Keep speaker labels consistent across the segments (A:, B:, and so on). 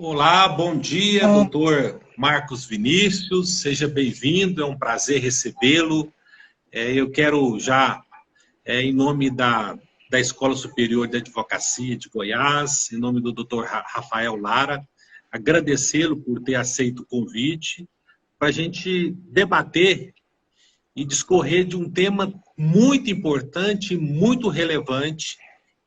A: Olá, bom dia, doutor Marcos Vinícius, seja bem-vindo, é um prazer recebê-lo. Eu quero já, em nome da Escola Superior de Advocacia de Goiás, em nome do doutor Rafael Lara, agradecê-lo por ter aceito o convite para a gente debater e discorrer de um tema muito importante, muito relevante,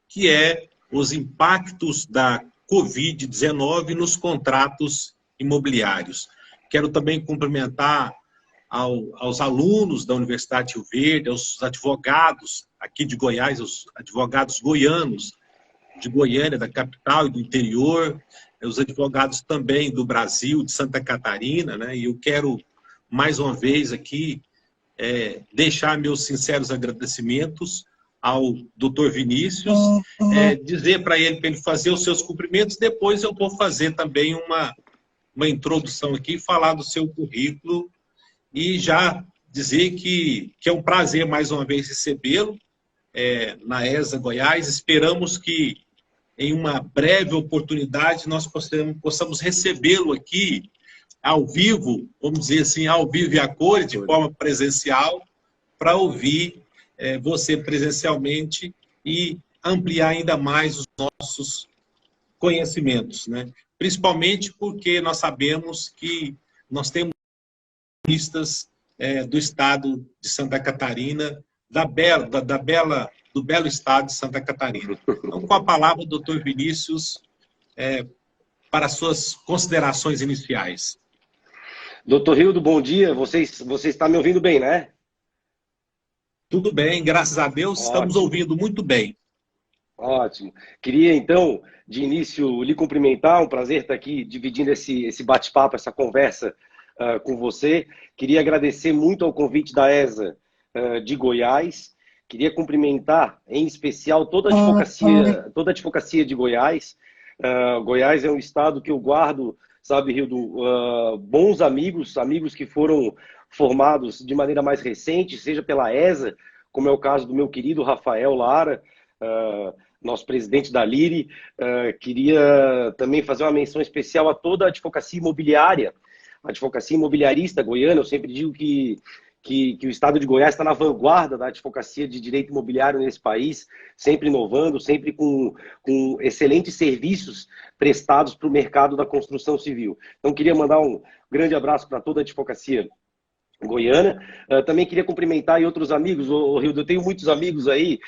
A: que é os impactos da Covid-19 nos contratos imobiliários. Quero também cumprimentar aos alunos da Universidade de Rio Verde, aos advogados aqui de Goiás, os advogados goianos de Goiânia, da capital e do interior, os advogados também do Brasil, de Santa Catarina, né? E eu quero, mais uma vez aqui, deixar meus sinceros agradecimentos ao doutor Vinícius, dizer para ele fazer os seus cumprimentos, depois eu vou fazer também uma introdução aqui, falar do seu currículo e já dizer que é um prazer mais uma vez recebê-lo na ESA Goiás. Esperamos que em uma breve oportunidade nós possamos recebê-lo aqui ao vivo, vamos dizer assim, ao vivo e a cores, de forma presencial, para ouvir você presencialmente e ampliar ainda mais os nossos conhecimentos, né? Principalmente porque nós sabemos que nós temos listas do estado de Santa Catarina, do belo estado de Santa Catarina. Então, com a palavra, doutor Vinícius, para suas considerações iniciais.
B: Doutor Rildo, bom dia. Você está me ouvindo bem, né?
A: Tudo bem, graças a Deus, ótimo. Estamos ouvindo muito bem.
B: Ótimo. Queria, então, de início, lhe cumprimentar. Um prazer estar aqui dividindo esse bate-papo, essa conversa com você. Queria agradecer muito ao convite da ESA de Goiás. Queria cumprimentar, em especial, toda a advocacia de Goiás. Goiás é um estado que eu guardo, sabe, Rildo, bons amigos que foram formados de maneira mais recente, seja pela ESA, como é o caso do meu querido Rafael Lara, nosso presidente da Liri. Queria também fazer uma menção especial a toda a advocacia imobiliária, a advocacia imobiliarista goiana. Eu sempre digo que o estado de Goiás está na vanguarda da advocacia de direito imobiliário nesse país, sempre inovando, sempre com excelentes serviços prestados para o mercado da construção civil. Então, queria mandar um grande abraço para toda a advocacia goiana. Também queria cumprimentar e outros amigos. Rildo, eu tenho muitos amigos aí.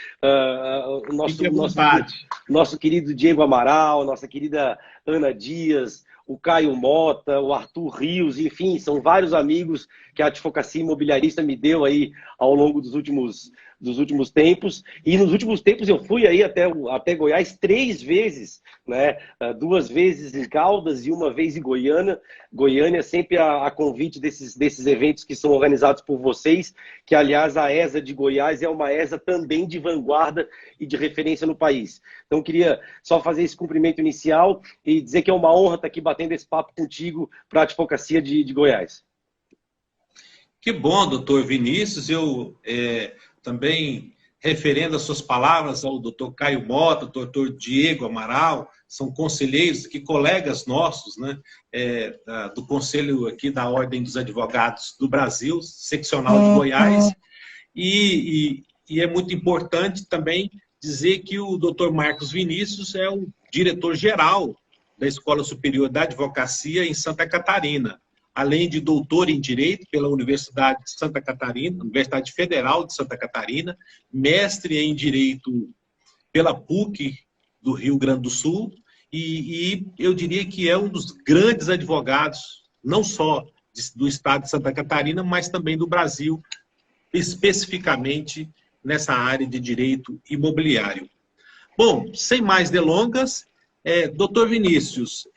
B: Nosso querido Diego Amaral, nossa querida Ana Dias, o Caio Mota, o Arthur Rios, enfim, são vários amigos que a advocacia imobiliarista me deu aí ao longo dos últimos tempos. E nos últimos tempos eu fui aí até Goiás 3 vezes, né? 2 vezes em Caldas e 1 vez em Goiânia, sempre a convite desses eventos que são organizados por vocês, que aliás a ESA de Goiás é uma ESA também de vanguarda e de referência no país. Então queria só fazer esse cumprimento inicial e dizer que é uma honra estar aqui batendo esse papo contigo para a advocacia de Goiás.
A: Que bom, doutor Vinícius. Eu também, referendo as suas palavras ao doutor Caio Mota, ao doutor Diego Amaral, são conselheiros, que colegas nossos, né, do Conselho aqui da Ordem dos Advogados do Brasil, seccional de Goiás, e é muito importante também dizer que o doutor Marcos Vinícius é o diretor-geral da Escola Superior da Advocacia em Santa Catarina, além de doutor em Direito pela Universidade de Santa Catarina, Universidade Federal de Santa Catarina, mestre em Direito pela PUC do Rio Grande do Sul, e eu diria que é um dos grandes advogados, não só do estado de Santa Catarina, mas também do Brasil, especificamente nessa área de direito imobiliário. Bom, sem mais delongas, doutor Vinícius,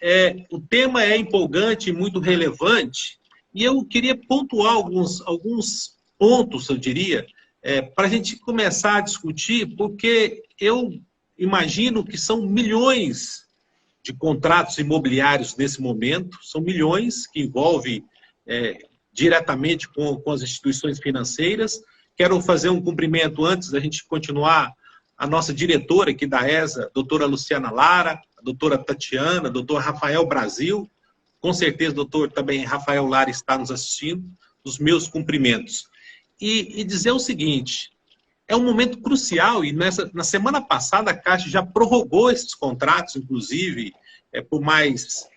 A: o tema é empolgante e muito relevante, e eu queria pontuar alguns pontos, eu diria, para a gente começar a discutir, porque eu imagino que são milhões de contratos imobiliários nesse momento, são milhões que envolvem diretamente com as instituições financeiras. Quero fazer um cumprimento antes da gente continuar a nossa diretora aqui da ESA, doutora Luciana Lara, a doutora Tatiana, o doutor Rafael Brasil, com certeza o doutor também Rafael Lara está nos assistindo, os meus cumprimentos. E dizer o seguinte, é um momento crucial, e na semana passada a Caixa já prorrogou esses contratos, inclusive, por mais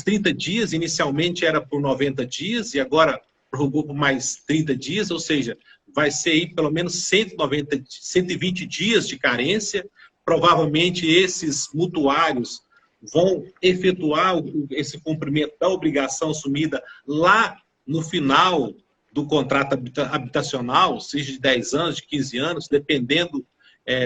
A: 30 dias, inicialmente era por 90 dias, e agora prorrogou por mais 30 dias, ou seja, vai ser aí pelo menos 120 dias de carência. Provavelmente esses mutuários vão efetuar esse cumprimento da obrigação assumida lá no final do contrato habitacional, seja de 10 anos, de 15 anos, dependendo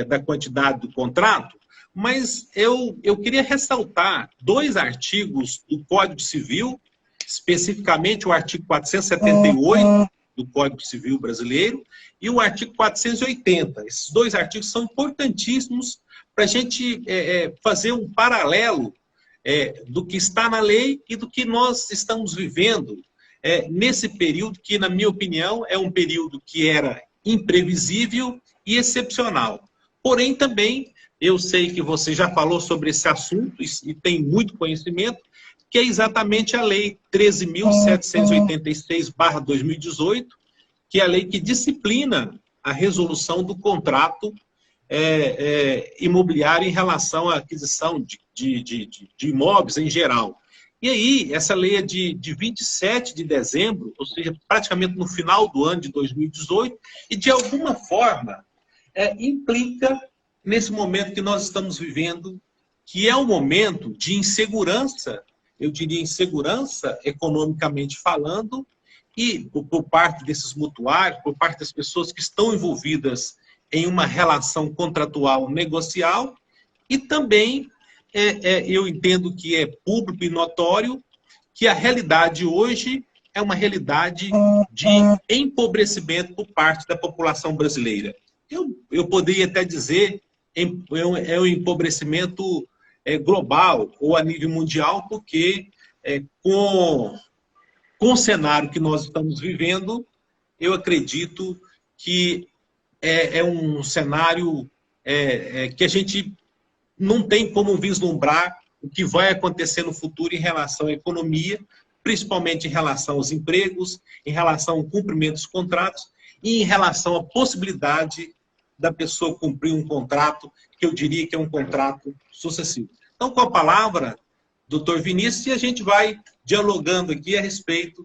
A: da quantidade do contrato. Mas eu queria ressaltar 2 artigos do Código Civil, especificamente o artigo 478 do Código Civil brasileiro e o artigo 480. Esses 2 artigos são importantíssimos para a gente fazer um paralelo do que está na lei e do que nós estamos vivendo nesse período que, na minha opinião, é um período que era imprevisível e excepcional. Porém, também, eu sei que você já falou sobre esse assunto e tem muito conhecimento, que é exatamente a Lei 13.786/2018, que é a lei que disciplina a resolução do contrato imobiliário em relação à aquisição de imóveis em geral. E aí, essa lei é de 27 de dezembro, ou seja, praticamente no final do ano de 2018, e de alguma forma implica nesse momento que nós estamos vivendo, que é um momento de insegurança, eu diria insegurança economicamente falando, e por parte desses mutuários, por parte das pessoas que estão envolvidas em uma relação contratual negocial, e também eu entendo que é público e notório que a realidade hoje é uma realidade de empobrecimento por parte da população brasileira. Eu poderia até dizer é um empobrecimento global ou a nível mundial, porque com o cenário que nós estamos vivendo, eu acredito que é um cenário que a gente não tem como vislumbrar o que vai acontecer no futuro em relação à economia, principalmente em relação aos empregos, em relação ao cumprimento dos contratos e em relação à possibilidade da pessoa cumprir um contrato, que eu diria que é um contrato sucessivo. Então, com a palavra, doutor Vinícius, e a gente vai dialogando aqui a respeito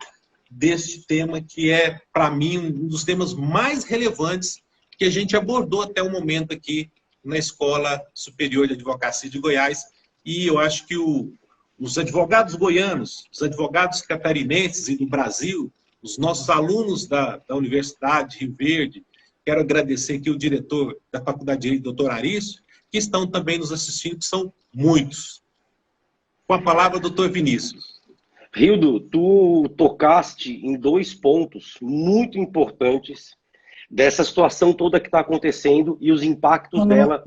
A: deste tema que é, para mim, um dos temas mais relevantes que a gente abordou até o momento aqui na Escola Superior de Advocacia de Goiás, e eu acho que os advogados goianos, os advogados catarinenses e do Brasil, os nossos alunos da Universidade Rio Verde, quero agradecer aqui o diretor da Faculdade de Direito, doutor Arício, que estão também nos assistindo, que são muitos. Com a palavra, doutor Vinícius.
B: Rildo, tu tocaste em 2 pontos muito importantes dessa situação toda que está acontecendo e os impactos dela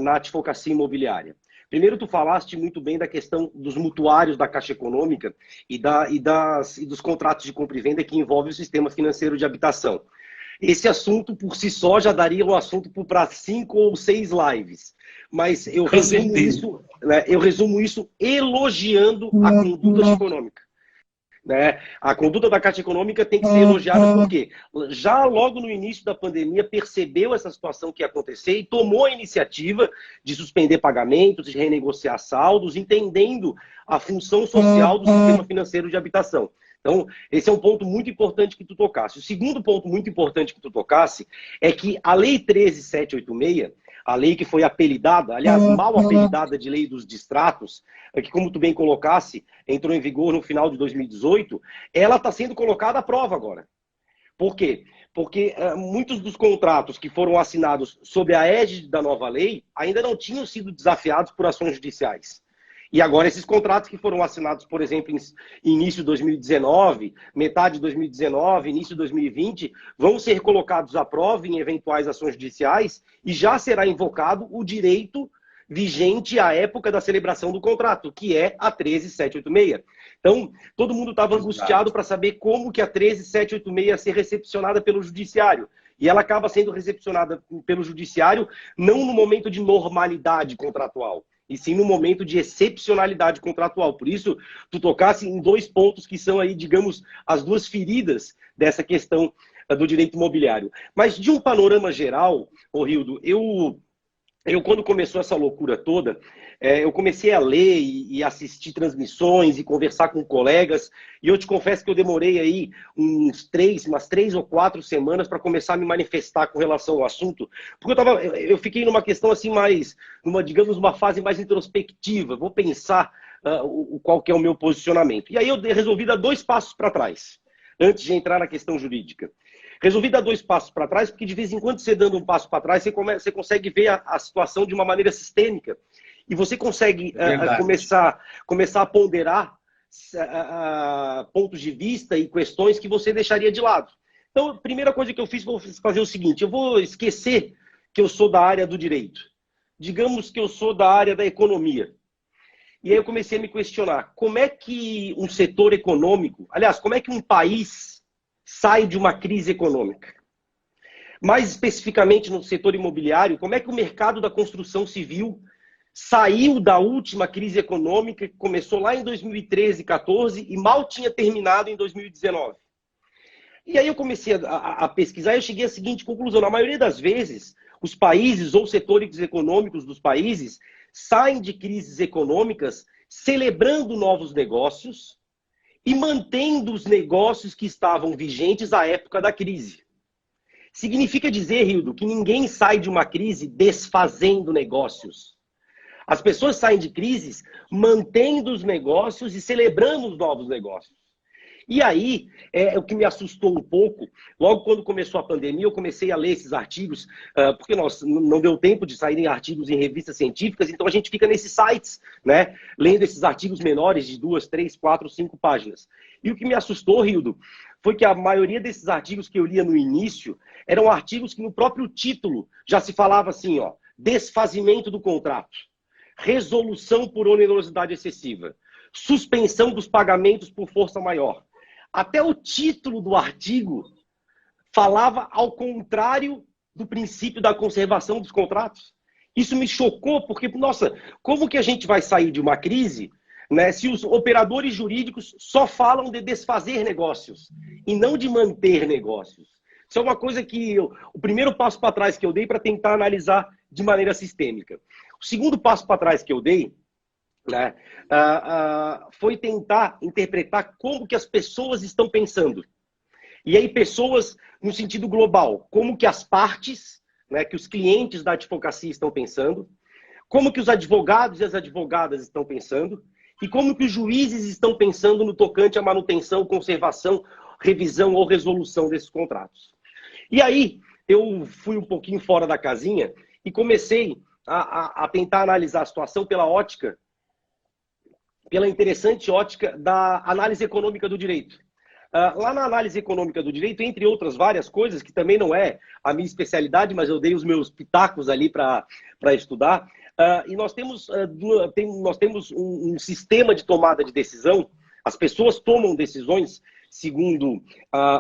B: na advocacia imobiliária. Primeiro, tu falaste muito bem da questão dos mutuários da Caixa Econômica e dos contratos de compra e venda que envolvem o sistema financeiro de habitação. Esse assunto, por si só, já daria um assunto para 5 ou 6 lives. Mas eu resumo isso elogiando a conduta econômica. Né? A conduta da Caixa Econômica tem que ser elogiada porque já logo no início da pandemia percebeu essa situação que ia acontecer e tomou a iniciativa de suspender pagamentos, de renegociar saldos, entendendo a função social do sistema financeiro de habitação. Então, esse é um ponto muito importante que tu tocasse. O segundo ponto muito importante que tu tocasse é que a Lei 13.786, a lei que foi apelidada, aliás, mal apelidada de Lei dos Distratos, que, como tu bem colocasse, entrou em vigor no final de 2018, ela está sendo colocada à prova agora. Por quê? Porque muitos dos contratos que foram assinados sob a égide da nova lei ainda não tinham sido desafiados por ações judiciais. E agora esses contratos que foram assinados, por exemplo, em início de 2019, metade de 2019, início de 2020, vão ser colocados à prova em eventuais ações judiciais e já será invocado o direito vigente à época da celebração do contrato, que é a 13.786. Então, todo mundo estava angustiado para saber como que a 13.786 ia ser recepcionada pelo judiciário. E ela acaba sendo recepcionada pelo judiciário não no momento de normalidade contratual, e sim no momento de excepcionalidade contratual. Por isso, tu tocasse em dois pontos que são aí, digamos, as duas feridas dessa questão do direito imobiliário. Mas de um panorama geral, ô Rildo, eu, quando começou essa loucura toda, eu comecei a ler e assistir transmissões e conversar com colegas, e eu te confesso que eu demorei aí umas 3 ou 4 semanas para começar a me manifestar com relação ao assunto, porque eu fiquei numa questão assim mais, digamos, uma fase mais introspectiva, vou pensar qual que é o meu posicionamento. E aí eu resolvi dar 2 passos para trás, antes de entrar na questão jurídica. Resolvi dar 2 passos para trás, porque de vez em quando você dando um passo para trás, você consegue ver a situação de uma maneira sistêmica. E você consegue começar a ponderar pontos de vista e questões que você deixaria de lado. Então, a primeira coisa que eu fiz, vou fazer o seguinte, eu vou esquecer que eu sou da área do direito. Digamos que eu sou da área da economia. E aí eu comecei a me questionar, como é que um setor econômico, aliás, como é que um país sai de uma crise econômica? Mais especificamente no setor imobiliário, como é que o mercado da construção civil saiu da última crise econômica, que começou lá em 2013, 14 e mal tinha terminado em 2019? E aí eu comecei a pesquisar e eu cheguei à seguinte conclusão. Na maioria das vezes, os países ou setores econômicos dos países saem de crises econômicas celebrando novos negócios e mantendo os negócios que estavam vigentes à época da crise. Significa dizer, Rildo, que ninguém sai de uma crise desfazendo negócios. As pessoas saem de crises mantendo os negócios e celebrando os novos negócios. E aí, o que me assustou um pouco, logo quando começou a pandemia, eu comecei a ler esses artigos, porque não deu tempo de saírem artigos em revistas científicas, então a gente fica nesses sites, né, lendo esses artigos menores de 2, 3, 4, 5 páginas. E o que me assustou, Rildo, foi que a maioria desses artigos que eu lia no início eram artigos que no próprio título já se falava assim, ó, desfazimento do contrato, resolução por onerosidade excessiva, suspensão dos pagamentos por força maior. Até o título do artigo falava ao contrário do princípio da conservação dos contratos. Isso me chocou, porque, nossa, como que a gente vai sair de uma crise, né, se os operadores jurídicos só falam de desfazer negócios e não de manter negócios? Isso é uma coisa que o primeiro passo para trás que eu dei para tentar analisar de maneira sistêmica. O segundo passo para trás que eu dei, né, foi tentar interpretar como que as pessoas estão pensando. E aí pessoas no sentido global, como que as partes, né, que os clientes da advocacia estão pensando, como que os advogados e as advogadas estão pensando, e como que os juízes estão pensando no tocante à manutenção, conservação, revisão ou resolução desses contratos. E aí eu fui um pouquinho fora da casinha e comecei a tentar analisar a situação pela interessante ótica da análise econômica do direito. Lá na análise econômica do direito, entre outras várias coisas, que também não é a minha especialidade, mas eu dei os meus pitacos ali para estudar, e nós temos um sistema de tomada de decisão. As pessoas tomam decisões segundo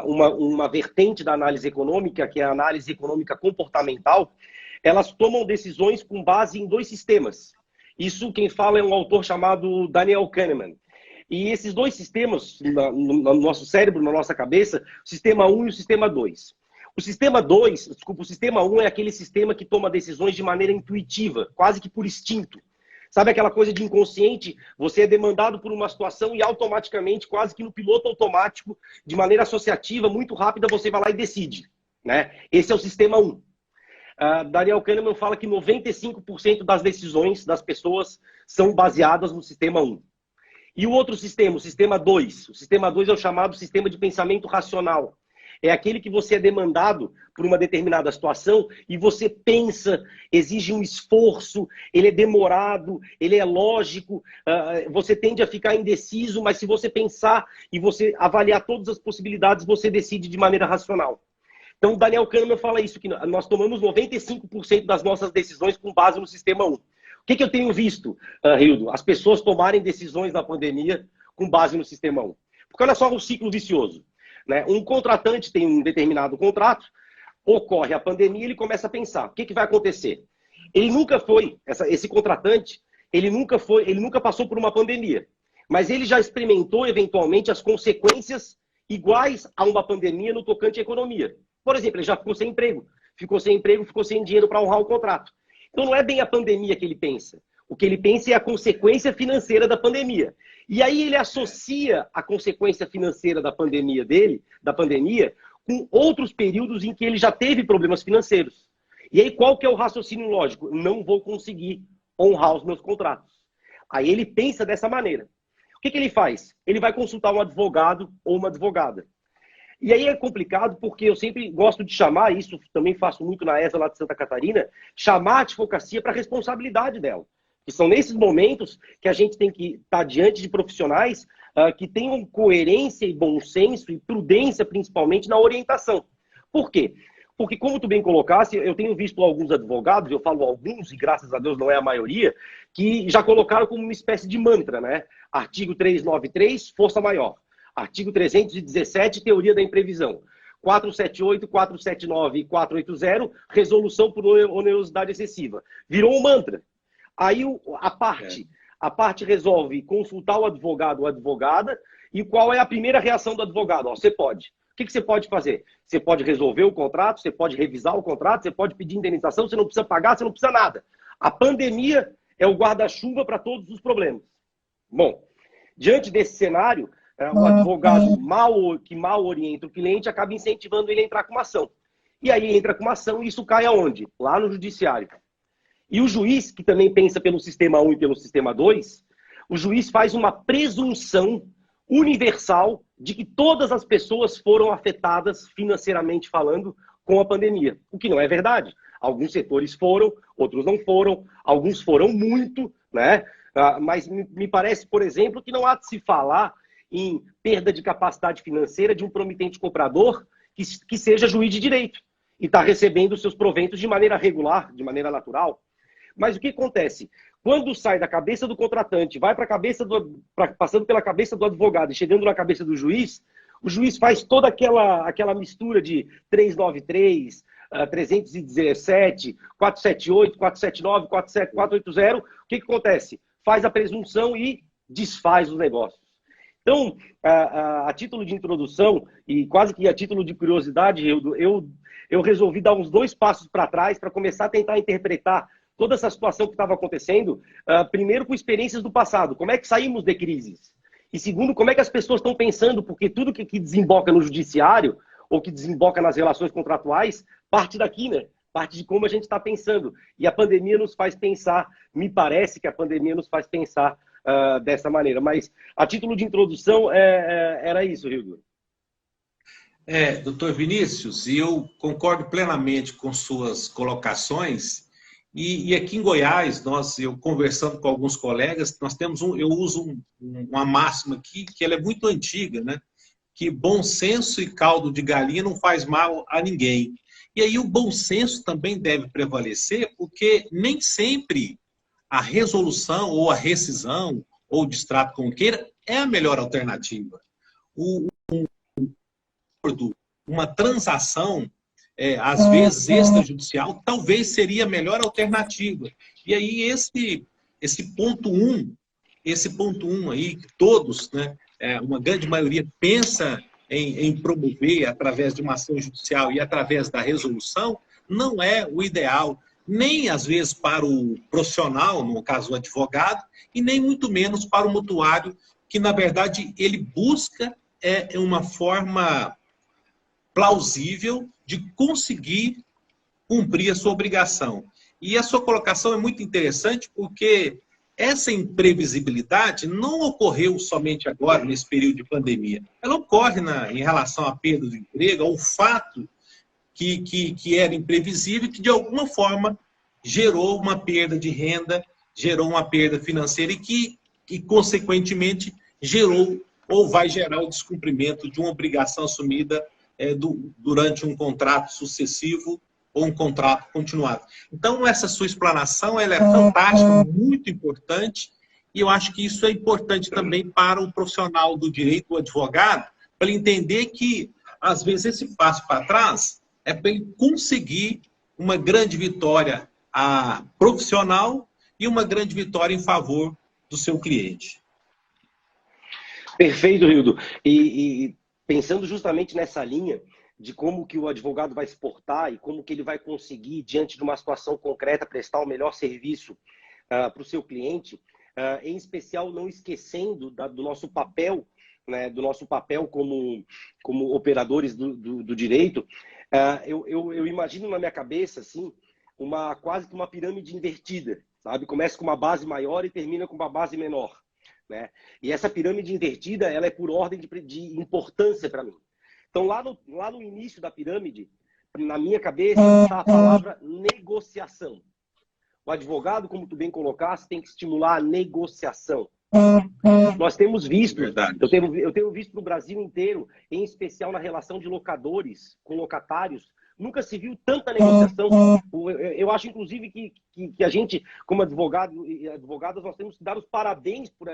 B: uma vertente da análise econômica, que é a análise econômica comportamental. Elas tomam decisões com base em 2 sistemas. Isso quem fala é um autor chamado Daniel Kahneman. E esses 2 sistemas, no nosso cérebro, na nossa cabeça, o sistema 1 e o sistema 2. O sistema 1 é aquele sistema que toma decisões de maneira intuitiva, quase que por instinto. Sabe aquela coisa de inconsciente? Você é demandado por uma situação e automaticamente, quase que no piloto automático, de maneira associativa, muito rápida, você vai lá e decide, né? Esse é o sistema 1. Daniel Kahneman fala que 95% das decisões das pessoas são baseadas no sistema 1. E o outro sistema, o sistema 2. O sistema 2 é o chamado sistema de pensamento racional. É aquele que você é demandado por uma determinada situação e você pensa, exige um esforço, ele é demorado, ele é lógico, você tende a ficar indeciso, mas se você pensar e você avaliar todas as possibilidades, você decide de maneira racional. Então, Daniel Kahneman fala isso, que nós tomamos 95% das nossas decisões com base no sistema 1. O que eu tenho visto, Rildo? As pessoas tomarem decisões na pandemia com base no sistema 1. Porque olha só o ciclo vicioso, né? Um contratante tem um determinado contrato, ocorre a pandemia, ele começa a pensar, o que vai acontecer? Ele nunca foi, esse contratante, ele nunca passou por uma pandemia, mas ele já experimentou, eventualmente, as consequências iguais a uma pandemia no tocante à economia. Por exemplo, ele já ficou sem emprego, ficou sem dinheiro para honrar o contrato. Então não é bem a pandemia que ele pensa. O que ele pensa é a consequência financeira da pandemia. E aí ele associa a consequência financeira da pandemia com outros períodos em que ele já teve problemas financeiros. E aí qual que é o raciocínio lógico? Não vou conseguir honrar os meus contratos. Aí ele pensa dessa maneira. O que ele faz? Ele vai consultar um advogado ou uma advogada. E aí é complicado porque eu sempre gosto de chamar, isso também faço muito na ESA lá de Santa Catarina, chamar a advocacia para a responsabilidade dela. Que são nesses momentos que a gente tem que estar diante de profissionais que tenham coerência e bom senso e prudência, principalmente, na orientação. Por quê? Porque, como tu bem colocaste, eu tenho visto alguns advogados, eu falo alguns, e graças a Deus não é a maioria, que já colocaram como uma espécie de mantra, né? Artigo 393, força maior. Artigo 317, teoria da imprevisão. 478, 479 e 480, resolução por onerosidade excessiva. Virou um mantra. Aí a parte resolve consultar o advogado ou a advogada, e qual é a primeira reação do advogado? Ó, você pode. O que você pode fazer? Você pode resolver o contrato, você pode revisar o contrato, você pode pedir indenização, você não precisa pagar, você não precisa nada. A pandemia é o guarda-chuva para todos os problemas. Bom, diante desse cenário, o advogado que mal orienta o cliente acaba incentivando ele a entrar com uma ação. E aí entra com uma ação e isso cai aonde? Lá no judiciário. E o juiz, que também pensa pelo sistema 1 e pelo sistema 2, o juiz faz uma presunção universal de que todas as pessoas foram afetadas, financeiramente falando, com a pandemia. O que não é verdade. Alguns setores foram, outros não foram, alguns foram muito, né? Mas me parece, por exemplo, que não há de se falar em perda de capacidade financeira de um promitente comprador que seja juiz de direito e está recebendo seus proventos de maneira regular, de maneira natural. Mas o que acontece? Quando sai da cabeça do contratante, vai para a cabeça passando pela cabeça do advogado e chegando na cabeça do juiz, o juiz faz toda aquela mistura de 393, 317, 478, 479, 480. O que acontece? Faz a presunção e desfaz os negócios. Então, a título de introdução e quase que a título de curiosidade, eu resolvi dar uns 2 passos para trás para começar a tentar interpretar toda essa situação que estava acontecendo, primeiro com experiências do passado, como é que saímos de crises? E segundo, como é que as pessoas estão pensando, porque tudo que desemboca no judiciário, ou que desemboca nas relações contratuais, parte daqui, né? Parte de como a gente está pensando. E a pandemia nos faz pensar, me parece que a pandemia nos faz pensar dessa maneira. Mas, a título de introdução, era isso, Rildo.
A: Doutor Vinícius, e eu concordo plenamente com suas colocações. E aqui em Goiás, eu conversando com alguns colegas, nós temos eu uso uma máxima aqui, que ela é muito antiga, né? Que bom senso e caldo de galinha não faz mal a ninguém. E aí o bom senso também deve prevalecer, porque nem sempre a resolução ou a rescisão ou o distrato como queira é a melhor alternativa. Uma transação às vezes extrajudicial, talvez seria a melhor alternativa. E aí esse ponto 1 aí, que todos, né, uma grande maioria pensa em promover através de uma ação judicial e através da resolução, não é o ideal, nem às vezes para o profissional, no caso o advogado, e nem muito menos para o mutuário, que na verdade ele busca uma forma plausível de conseguir cumprir a sua obrigação. E a sua colocação é muito interessante porque essa imprevisibilidade não ocorreu somente agora, nesse período de pandemia. Ela ocorre em relação à perda do emprego, ao fato que era imprevisível e que, de alguma forma, gerou uma perda de renda, gerou uma perda financeira e consequentemente, gerou ou vai gerar o descumprimento de uma obrigação assumida durante um contrato sucessivo ou um contrato continuado. Então, essa sua explanação ela é fantástica, muito importante, e eu acho que isso é importante também para o profissional do direito, o advogado, para ele entender que, às vezes, esse passo para trás é para ele conseguir uma grande vitória profissional e uma grande vitória em favor do seu cliente.
B: Perfeito, Rildo. E pensando justamente nessa linha de como que o advogado vai se portar e como que ele vai conseguir, diante de uma situação concreta, prestar o melhor serviço para o seu cliente, em especial não esquecendo do nosso papel, né, do nosso papel como operadores do direito, eu imagino na minha cabeça assim, quase que uma pirâmide invertida, sabe? Começa com uma base maior e termina com uma base menor, né? E essa pirâmide invertida, ela é por ordem de importância para mim. Então, lá no início da pirâmide, na minha cabeça, está a palavra negociação. O advogado, como tu bem colocaste, tem que estimular a negociação. Nós temos visto, eu tenho visto no Brasil inteiro, em especial na relação de locadores com locatários, nunca se viu tanta negociação. Eu acho, inclusive, que a gente, como advogado e advogadas, nós temos que dar os parabéns por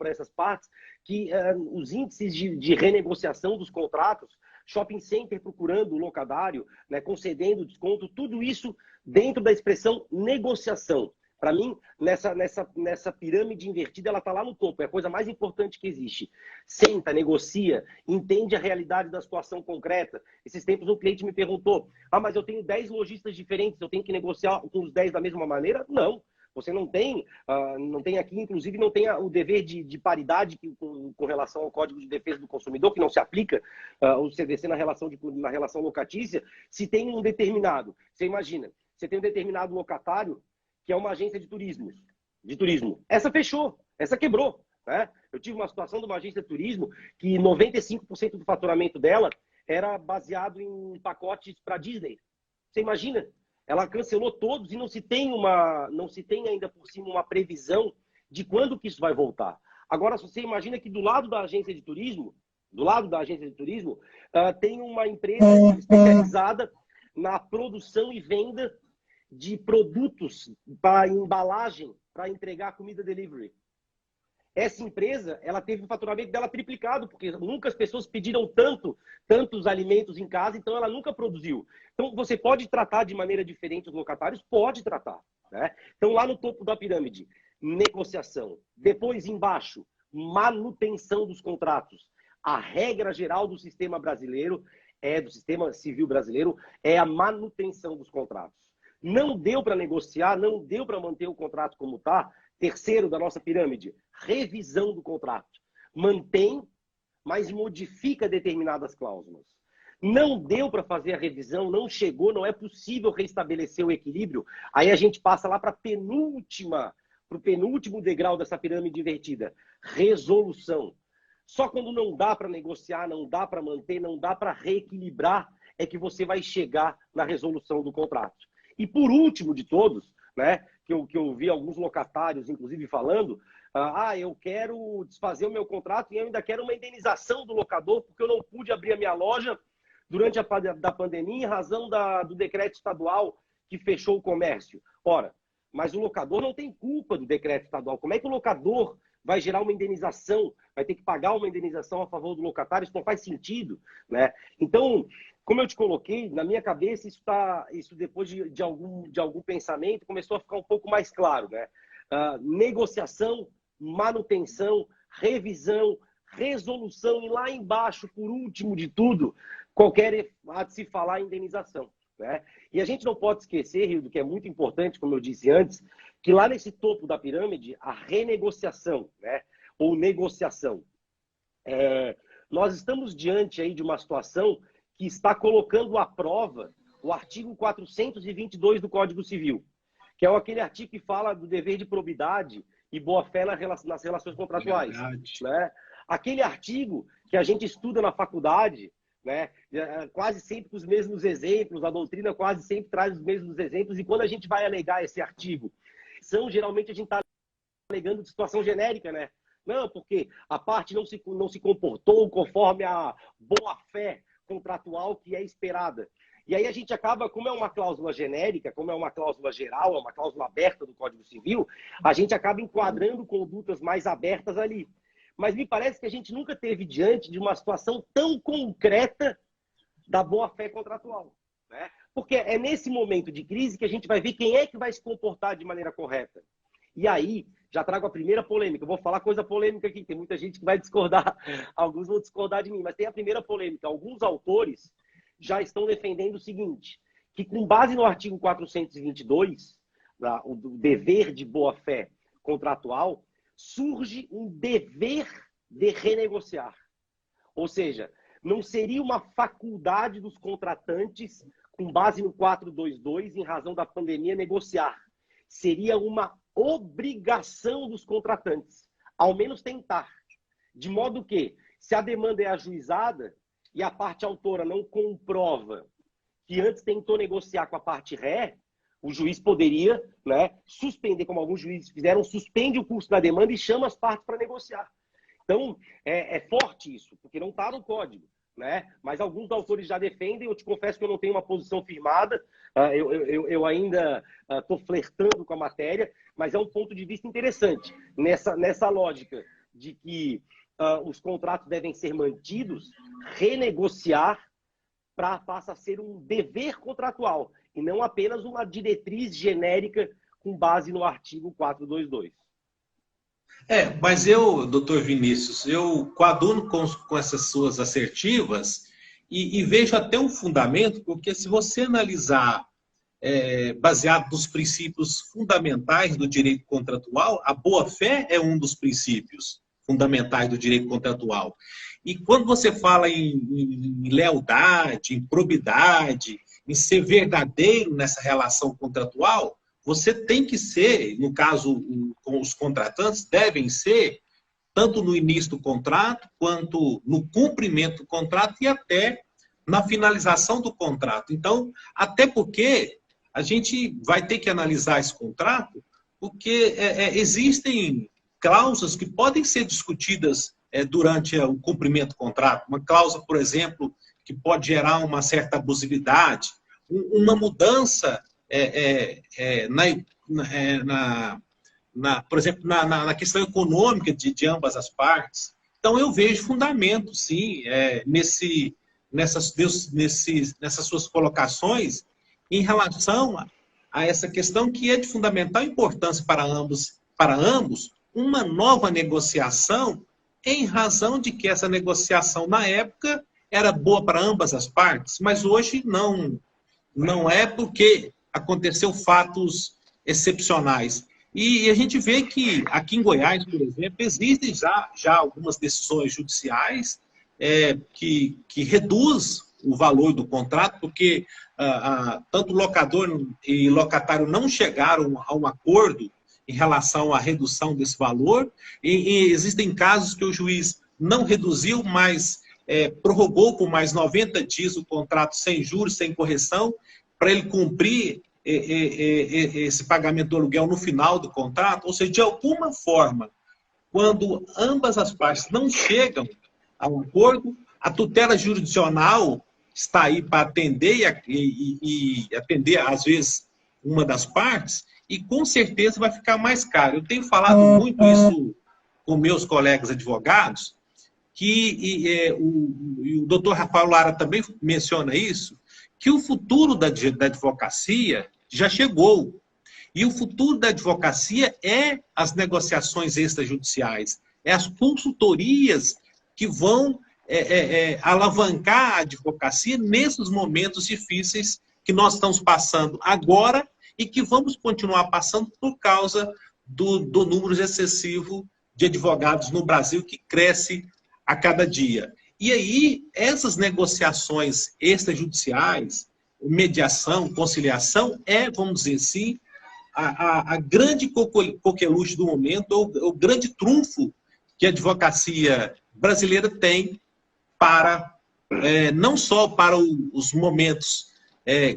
B: essas partes, que os índices de renegociação dos contratos, shopping center procurando o locatário, né, concedendo desconto, tudo isso dentro da expressão negociação. Para mim, nessa pirâmide invertida, ela está lá no topo. É a coisa mais importante que existe. Senta, negocia, entende a realidade da situação concreta. Esses tempos um cliente me perguntou, mas eu tenho 10 lojistas diferentes, eu tenho que negociar com os 10 da mesma maneira? Não. Você não tem aqui, inclusive, não tem o dever de paridade com relação ao Código de Defesa do Consumidor, que não se aplica o CDC na relação locatícia, se tem um determinado. Você imagina, você tem um determinado locatário que é uma agência de turismo. Essa fechou, essa quebrou, né? Eu tive uma situação de uma agência de turismo que 95% do faturamento dela era baseado em pacotes para Disney. Você imagina? Ela cancelou todos e não se tem ainda por cima uma previsão de quando que isso vai voltar. Agora, você imagina que do lado da agência de turismo, tem uma empresa especializada na produção e venda de produtos para embalagem, para entregar comida delivery. Essa empresa, ela teve o faturamento dela triplicado, porque nunca as pessoas pediram tantos alimentos em casa, então ela nunca produziu. Então, você pode tratar de maneira diferente os locatários? Pode tratar, né? Então, lá no topo da pirâmide, negociação. Depois, embaixo, manutenção dos contratos. A regra geral do sistema brasileiro, do sistema civil brasileiro, é a manutenção dos contratos. Não deu para negociar, não deu para manter o contrato como está. Terceiro da nossa pirâmide, revisão do contrato. Mantém, mas modifica determinadas cláusulas. Não deu para fazer a revisão, não chegou, não é possível restabelecer o equilíbrio. Aí a gente passa lá para o penúltimo degrau dessa pirâmide invertida. Resolução. Só quando não dá para negociar, não dá para manter, não dá para reequilibrar, é que você vai chegar na resolução do contrato. E por último de todos, né, que eu vi alguns locatários, inclusive, falando, eu quero desfazer o meu contrato e eu ainda quero uma indenização do locador porque eu não pude abrir a minha loja durante a pandemia em razão do decreto estadual que fechou o comércio. Ora, mas o locador não tem culpa do decreto estadual. Como é que o locador vai gerar uma indenização, vai ter que pagar uma indenização a favor do locatário? Isso não faz sentido, né? Então, como eu te coloquei, na minha cabeça, isso depois de algum pensamento, começou a ficar um pouco mais claro, né? Negociação, manutenção, revisão, resolução e lá embaixo, por último de tudo, há de se falar em indenização, né? E a gente não pode esquecer, Rildo, que é muito importante, como eu disse antes, que lá nesse topo da pirâmide, a renegociação, né? Ou negociação. Nós estamos diante aí de uma situação que está colocando à prova o artigo 422 do Código Civil, que é aquele artigo que fala do dever de probidade e boa-fé nas relações contratuais. Né? Aquele artigo que a gente estuda na faculdade, né? Quase sempre com os mesmos exemplos, a doutrina quase sempre traz os mesmos exemplos, e quando a gente vai alegar esse artigo, geralmente a gente está alegando de situação genérica, né? Não, porque a parte não se comportou conforme a boa-fé contratual que é esperada. E aí a gente acaba, como é uma cláusula genérica, como é uma cláusula geral, é uma cláusula aberta do Código Civil, a gente acaba enquadrando condutas mais abertas ali. Mas me parece que a gente nunca teve diante de uma situação tão concreta da boa-fé contratual, né? Porque é nesse momento de crise que a gente vai ver quem é que vai se comportar de maneira correta. E aí, já trago a primeira polêmica. Eu vou falar coisa polêmica aqui, tem muita gente que vai discordar, alguns vão discordar de mim, mas tem a primeira polêmica. Alguns autores já estão defendendo o seguinte, que com base no artigo 422, o dever de boa-fé contratual, surge um dever de renegociar. Ou seja, não seria uma faculdade dos contratantes, com base no 422, em razão da pandemia, negociar. Seria uma obrigação dos contratantes, ao menos tentar. De modo que, se a demanda é ajuizada e a parte autora não comprova que antes tentou negociar com a parte ré, o juiz poderia, né, suspender, como alguns juízes fizeram, suspende o curso da demanda e chama as partes para negociar. Então, é forte isso, porque não está no código, né? Mas alguns autores já defendem, eu te confesso que eu não tenho uma posição firmada, eu ainda estou flertando com a matéria, mas é um ponto de vista interessante. Nessa lógica de que os contratos devem ser mantidos, renegociar passa a ser um dever contratual, e não apenas uma diretriz genérica com base no artigo 422.
A: Mas eu, doutor Vinícius, eu coaduno com essas suas assertivas e vejo até um fundamento, porque se você analisar baseado nos princípios fundamentais do direito contratual, a boa-fé é um dos princípios fundamentais do direito contratual. E quando você fala em lealdade, em probidade, em ser verdadeiro nessa relação contratual, você tem que ser, no caso, com os contratantes, devem ser, tanto no início do contrato, quanto no cumprimento do contrato e até na finalização do contrato. Então, até porque a gente vai ter que analisar esse contrato, porque existem cláusulas que podem ser discutidas durante o cumprimento do contrato. Uma cláusula, por exemplo, que pode gerar uma certa abusividade, uma mudança por exemplo, na questão econômica de ambas as partes. Então, eu vejo fundamento, sim, nessas suas colocações em relação a essa questão que é de fundamental importância para ambos, uma nova negociação, em razão de que essa negociação, na época, era boa para ambas as partes, mas hoje não é, porque aconteceu fatos excepcionais. E a gente vê que aqui em Goiás, por exemplo, existem já algumas decisões judiciais que reduz o valor do contrato, porque tanto locador e locatário não chegaram a um acordo em relação à redução desse valor, e existem casos que o juiz não reduziu, mas prorrogou por mais 90 dias o contrato sem juros, sem correção, para ele cumprir esse pagamento do aluguel no final do contrato. Ou seja, de alguma forma, quando ambas as partes não chegam a um acordo, a tutela jurisdicional está aí para atender e atender, às vezes, uma das partes, e com certeza vai ficar mais caro. Eu tenho falado muito isso com meus colegas advogados, o doutor Rafael Lara também menciona isso, que o futuro da advocacia já chegou. E o futuro da advocacia é as negociações extrajudiciais, é as consultorias que vão alavancar a advocacia nesses momentos difíceis que nós estamos passando agora e que vamos continuar passando por causa do número excessivo de advogados no Brasil, que cresce a cada dia. E aí, essas negociações extrajudiciais, mediação, conciliação, vamos dizer assim, a grande coqueluche do momento, o grande trunfo que a advocacia brasileira tem para, não só para os momentos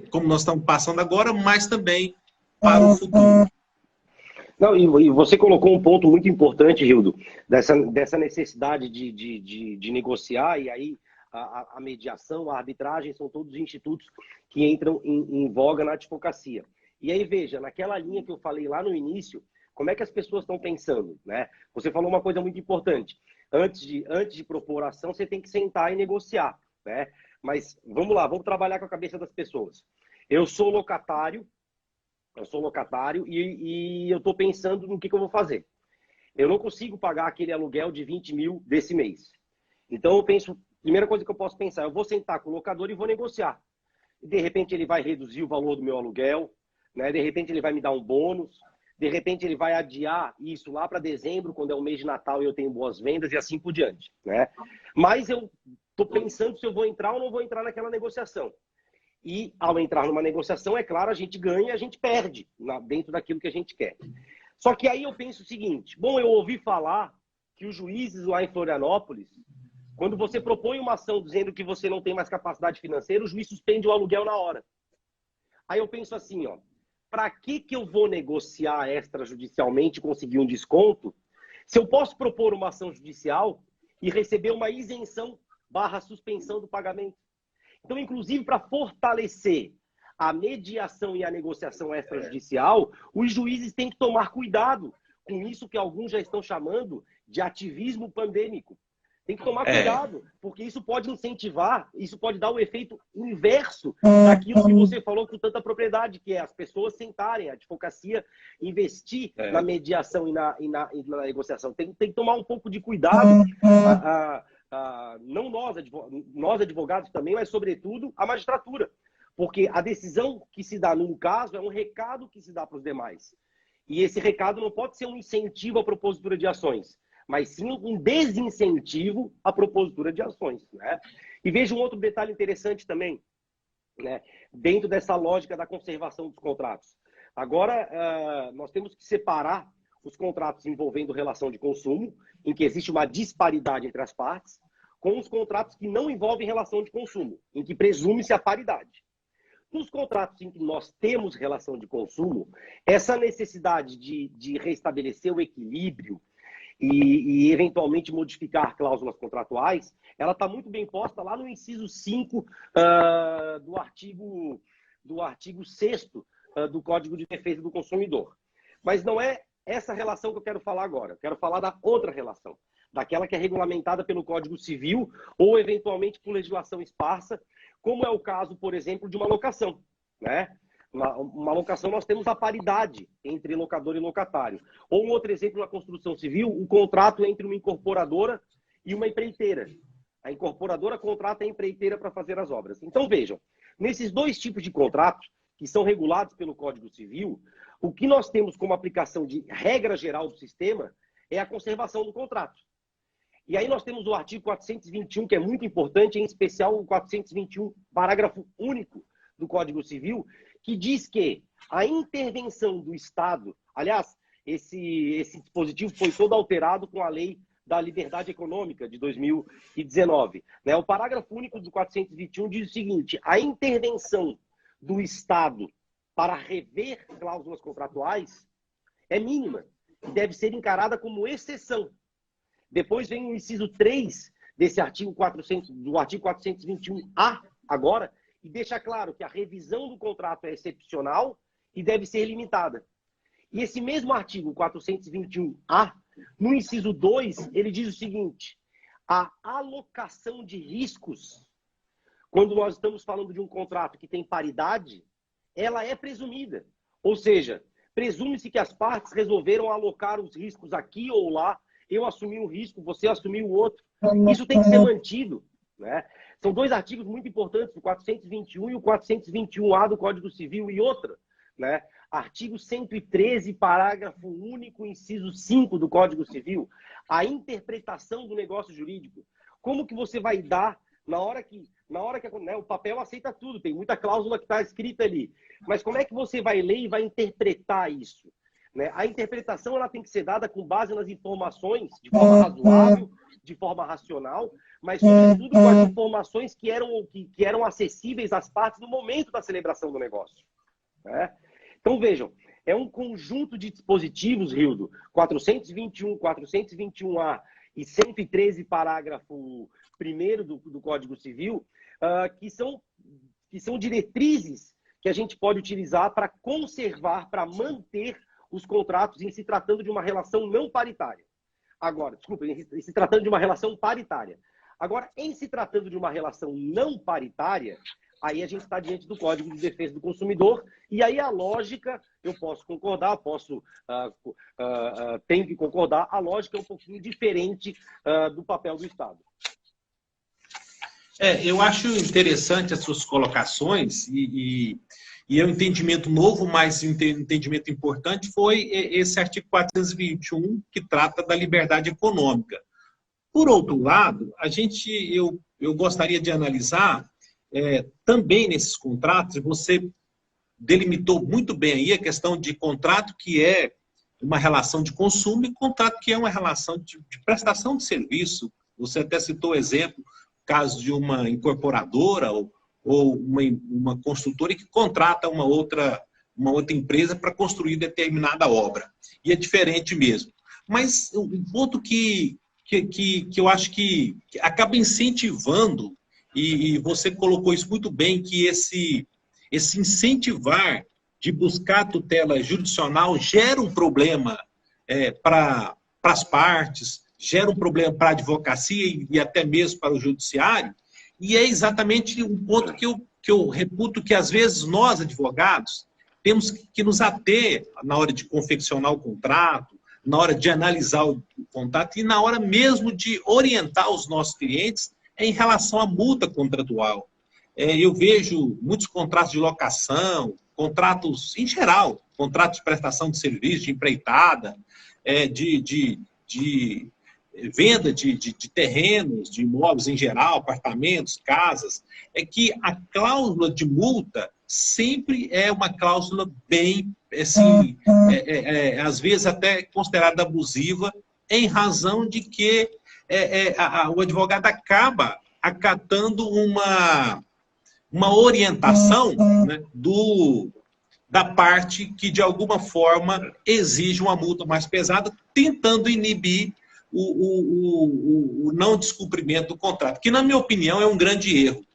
A: como nós estamos passando agora, mas também para o futuro.
B: Não, e você colocou um ponto muito importante, Rildo, dessa necessidade de negociar, e aí a mediação, a arbitragem são todos institutos que entram em voga na advocacia. E aí, veja, naquela linha que eu falei lá no início, como é que as pessoas estão pensando, né? Você falou uma coisa muito importante. Antes de propor ação, você tem que sentar e negociar, né? Mas vamos lá, vamos trabalhar com a cabeça das pessoas. Eu sou locatário, Eu sou locatário e eu estou pensando no que eu vou fazer. Eu não consigo pagar aquele aluguel de 20 mil desse mês. Então eu penso, primeira coisa que eu posso pensar, eu vou sentar com o locador e vou negociar. De repente ele vai reduzir o valor do meu aluguel, né? De repente ele vai me dar um bônus, de repente ele vai adiar isso lá para dezembro, quando é o mês de Natal e eu tenho boas vendas e assim por diante, né? Mas eu estou pensando se eu vou entrar ou não vou entrar naquela negociação. E ao entrar numa negociação, é claro, a gente ganha e a gente perde dentro daquilo que a gente quer. Só que aí eu penso o seguinte, bom, eu ouvi falar que os juízes lá em Florianópolis, quando você propõe uma ação dizendo que você não tem mais capacidade financeira, o juiz suspende o aluguel na hora. Aí eu penso assim, ó, para que eu vou negociar extrajudicialmente e conseguir um desconto se eu posso propor uma ação judicial e receber uma isenção / suspensão do pagamento? Então, inclusive, para fortalecer a mediação e a negociação extrajudicial, os juízes têm que tomar cuidado com isso que alguns já estão chamando de ativismo pandêmico. Tem que tomar cuidado, porque isso pode incentivar, isso pode dar o efeito inverso daquilo que você falou com tanta propriedade, que é as pessoas sentarem, a advocacia investir na mediação e na negociação. Tem que tomar um pouco de cuidado, não nós advogados também, mas sobretudo a magistratura. Porque a decisão que se dá num caso é um recado que se dá para os demais. E esse recado não pode ser um incentivo à propositura de ações, mas sim um desincentivo à propositura de ações, né? E veja um outro detalhe interessante também, né? Dentro dessa lógica da conservação dos contratos. Agora, nós temos que separar os contratos envolvendo relação de consumo, em que existe uma disparidade entre as partes, com os contratos que não envolvem relação de consumo, em que presume-se a paridade. Nos contratos em que nós temos relação de consumo, essa necessidade de restabelecer o equilíbrio e eventualmente modificar cláusulas contratuais, ela está muito bem posta lá no inciso 5 do artigo 6º do Código de Defesa do Consumidor. Mas não é essa relação que eu quero falar agora. Eu quero falar da outra relação, daquela que é regulamentada pelo Código Civil ou eventualmente por legislação esparsa, como é o caso, por exemplo, de uma locação, né? Uma locação, nós temos a paridade entre locador e locatário. Ou um outro exemplo na construção civil, o contrato entre uma incorporadora e uma empreiteira. A incorporadora contrata a empreiteira para fazer as obras. Então, vejam, nesses dois tipos de contratos, que são regulados pelo Código Civil, o que nós temos como aplicação de regra geral do sistema é a conservação do contrato. E aí nós temos o artigo 421, que é muito importante, em especial o 421, parágrafo único do Código Civil, que diz que a intervenção do Estado, aliás, esse dispositivo foi todo alterado com a Lei da Liberdade Econômica de 2019. Né? O parágrafo único do 421 diz o seguinte: a intervenção do Estado para rever cláusulas contratuais é mínima e deve ser encarada como exceção. Depois vem o inciso 3 desse artigo 421-A agora, e deixa claro que a revisão do contrato é excepcional e deve ser limitada. E esse mesmo artigo 421-A, no inciso 2, ele diz o seguinte: a alocação de riscos, quando nós estamos falando de um contrato que tem paridade, ela é presumida. Ou seja, presume-se que as partes resolveram alocar os riscos aqui ou lá, eu assumi um risco, você assumiu o outro. Isso tem que ser mantido, né? São dois artigos muito importantes, o 421 e o 421-A do Código Civil, e outra, né? Artigo 113, parágrafo único, inciso 5 do Código Civil, a interpretação do negócio jurídico. Como que você vai dar na hora que né, o papel aceita tudo, tem muita cláusula que está escrita ali, mas como é que você vai ler e vai interpretar isso? Né? A interpretação ela tem que ser dada com base nas informações, de forma razoável, de forma racional, mas sobretudo com as informações que eram acessíveis às partes no momento da celebração do negócio. Né? Então vejam, é um conjunto de dispositivos, Rildo, 421, 421-A e 113, parágrafo 1º do Código Civil, que são diretrizes que a gente pode utilizar para conservar, para manter os contratos em se tratando de uma relação não paritária. Agora, desculpa, em se tratando de uma relação paritária. Agora, em se tratando de uma relação não paritária, aí a gente está diante do Código de Defesa do Consumidor, e aí a lógica, eu posso concordar, tenho que concordar. A lógica é um pouquinho diferente do papel do Estado.
A: Eu acho interessante as suas colocações e é um entendimento novo, mas um entendimento importante foi esse artigo 421, que trata da liberdade econômica. Por outro lado, eu gostaria de analisar também nesses contratos, você delimitou muito bem aí a questão de contrato que é uma relação de consumo e contrato que é uma relação de prestação de serviço. Você até citou o exemplo, caso de uma incorporadora ou uma construtora que contrata uma outra empresa para construir determinada obra. E é diferente mesmo. Mas um ponto que eu acho que acaba incentivando, e você colocou isso muito bem, que esse incentivar de buscar a tutela jurisdicional gera um problema para as partes, gera um problema para a advocacia e até mesmo para o judiciário, e é exatamente um ponto que eu reputo que, às vezes, nós, advogados, temos que nos ater na hora de confeccionar o contrato, na hora de analisar o contrato e na hora mesmo de orientar os nossos clientes em relação à multa contratual. Eu vejo muitos contratos de locação, contratos em geral, contratos de prestação de serviço, de empreitada, de venda de terrenos, de imóveis em geral, apartamentos, casas, que a cláusula de multa sempre é uma cláusula bem, assim, às vezes até considerada abusiva, em razão de que o advogado acaba acatando uma orientação, né, da parte que, de alguma forma, exige uma multa mais pesada, tentando inibir o não descumprimento do contrato, que, na minha opinião, é um grande erro.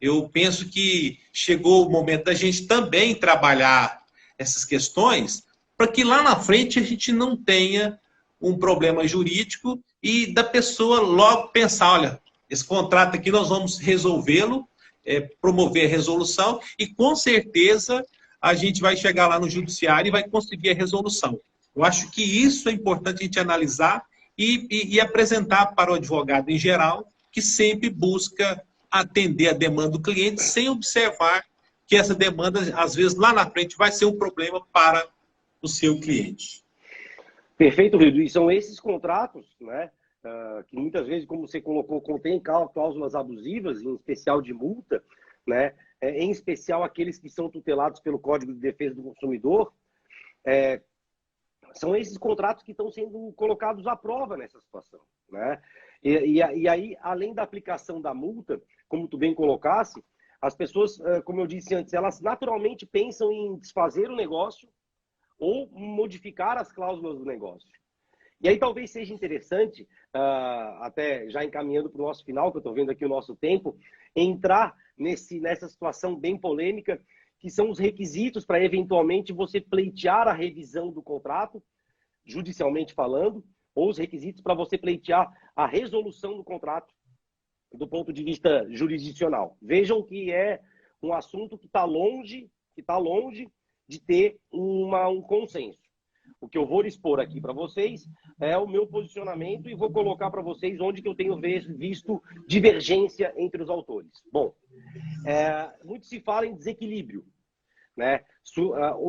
A: Eu penso que chegou o momento da gente também trabalhar essas questões para que lá na frente a gente não tenha um problema jurídico e da pessoa logo pensar, olha, esse contrato aqui nós vamos resolvê-lo, promover a resolução e, com certeza, a gente vai chegar lá no judiciário e vai conseguir a resolução. Eu acho que isso é importante a gente analisar e apresentar para o advogado em geral, que sempre busca atender a demanda do cliente sem observar que essa demanda, às vezes, lá na frente, vai ser um problema para o seu cliente.
B: Perfeito, Rildo. E são esses contratos, né, que muitas vezes, como você colocou, contém cláusulas abusivas, em especial de multa, né, em especial aqueles que são tutelados pelo Código de Defesa do Consumidor, são esses contratos que estão sendo colocados à prova nessa situação, né? E aí, além da aplicação da multa, como tu bem colocasse, as pessoas, como eu disse antes, elas naturalmente pensam em desfazer o negócio ou modificar as cláusulas do negócio. E aí talvez seja interessante, até já encaminhando para o nosso final, que eu estou vendo aqui o nosso tempo, entrar nessa situação bem polêmica, que são os requisitos para, eventualmente, você pleitear a revisão do contrato, judicialmente falando, ou os requisitos para você pleitear a resolução do contrato do ponto de vista jurisdicional. Vejam que é um assunto que está longe de ter um consenso. O que eu vou expor aqui para vocês é o meu posicionamento e vou colocar para vocês onde que eu tenho visto divergência entre os autores. Bom, muito se fala em desequilíbrio, né?